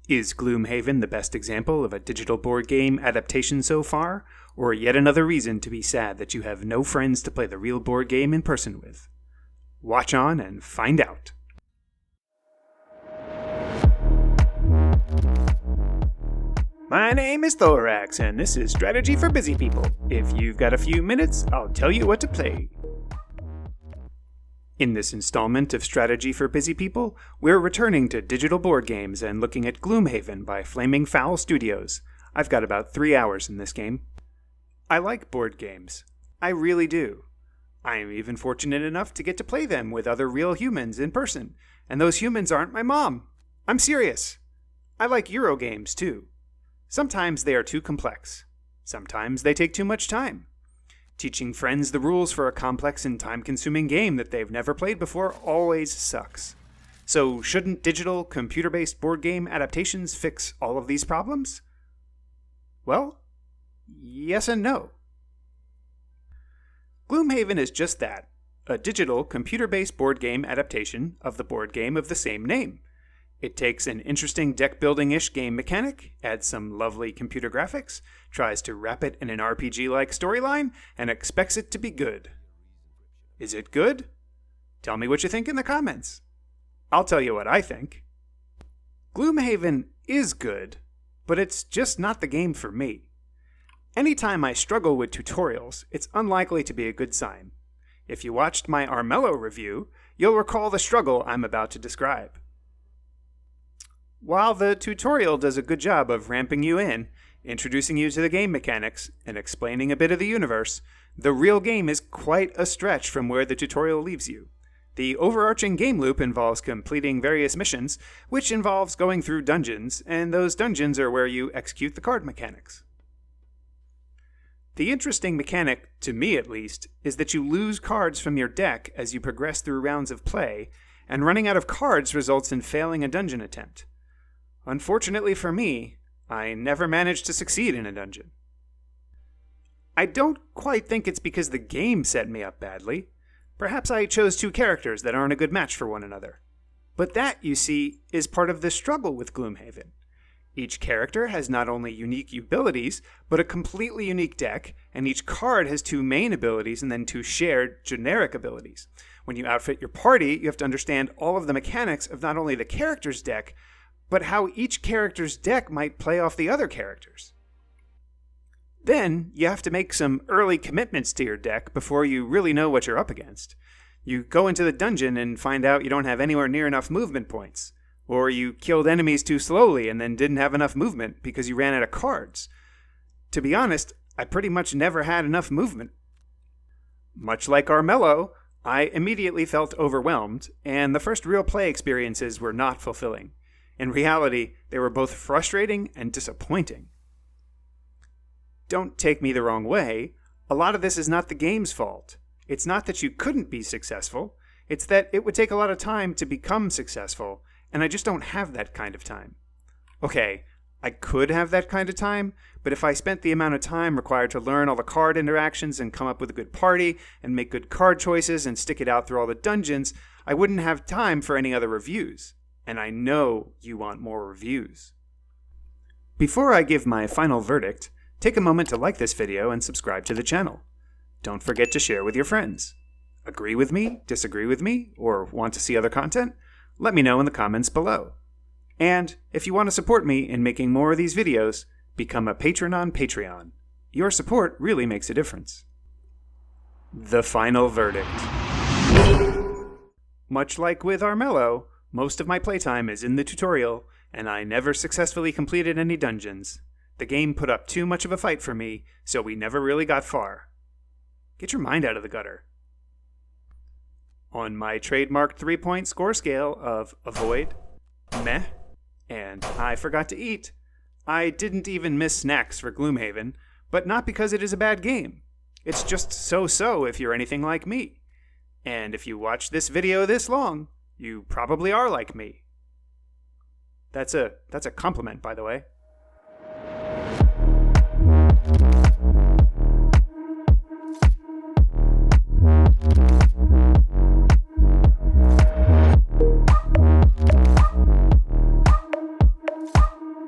Is Gloomhaven the best example of a digital board game adaptation so far, or yet another reason to be sad that you have no friends to play the real board game in person with? Watch on and find out. My name is Thorax, and this is Strategy for Busy People. If you've got a few minutes, I'll tell you what to play. In this installment of Strategy for Busy People, we're returning to digital board games and looking at Gloomhaven by Flaming Fowl Studios. I've got about 3 hours in this game. I like board games. I really do. I am even fortunate enough to get to play them with other real humans in person, and those humans aren't my mom. I'm serious. I like Euro games, too. Sometimes they are too complex. Sometimes they take too much time. Teaching friends the rules for a complex and time-consuming game that they've never played before always sucks. So shouldn't digital, computer-based board game adaptations fix all of these problems? Well, yes and no. Gloomhaven is just that, a digital, computer-based board game adaptation of the board game of the same name. It takes an interesting deck-building-ish game mechanic, adds some lovely computer graphics, tries to wrap it in an RPG-like storyline, and expects it to be good. Is it good? Tell me what you think in the comments. I'll tell you what I think. Gloomhaven is good, but it's just not the game for me. Anytime I struggle with tutorials, it's unlikely to be a good sign. If you watched my Armello review, you'll recall the struggle I'm about to describe. While the tutorial does a good job of ramping you in, introducing you to the game mechanics, and explaining a bit of the universe, the real game is quite a stretch from where the tutorial leaves you. The overarching game loop involves completing various missions, which involves going through dungeons, and those dungeons are where you execute the card mechanics. The interesting mechanic, to me at least, is that you lose cards from your deck as you progress through rounds of play, and running out of cards results in failing a dungeon attempt. Unfortunately for me, I never managed to succeed in a dungeon. I don't quite think it's because the game set me up badly. Perhaps I chose two characters that aren't a good match for one another. But that, you see, is part of the struggle with Gloomhaven. Each character has not only unique abilities, but a completely unique deck, and each card has two main abilities and then two shared generic abilities. When you outfit your party, you have to understand all of the mechanics of not only the character's deck, but how each character's deck might play off the other characters. Then, you have to make some early commitments to your deck before you really know what you're up against. You go into the dungeon and find out you don't have anywhere near enough movement points, or you killed enemies too slowly and then didn't have enough movement because you ran out of cards. To be honest, I pretty much never had enough movement. Much like Armello, I immediately felt overwhelmed, and the first real play experiences were not fulfilling. In reality, they were both frustrating and disappointing. Don't take me the wrong way. A lot of this is not the game's fault. It's not that you couldn't be successful. It's that it would take a lot of time to become successful, and I just don't have that kind of time. Okay, I could have that kind of time, but if I spent the amount of time required to learn all the card interactions and come up with a good party and make good card choices and stick it out through all the dungeons, I wouldn't have time for any other reviews. And I know you want more reviews. Before I give my final verdict, take a moment to like this video and subscribe to the channel. Don't forget to share with your friends. Agree with me, disagree with me, or want to see other content? Let me know in the comments below. And if you want to support me in making more of these videos, become a patron on Patreon. Your support really makes a difference. The final verdict. Much like with Armello, most of my playtime is in the tutorial, and I never successfully completed any dungeons. The game put up too much of a fight for me, so we never really got far. Get your mind out of the gutter. On my trademarked 3-point score scale of avoid, meh, and I forgot to eat, I didn't even miss snacks for Gloomhaven, but not because it is a bad game. It's just so-so if you're anything like me. And if you watch this video this long, you probably are like me. That's a compliment, by the way.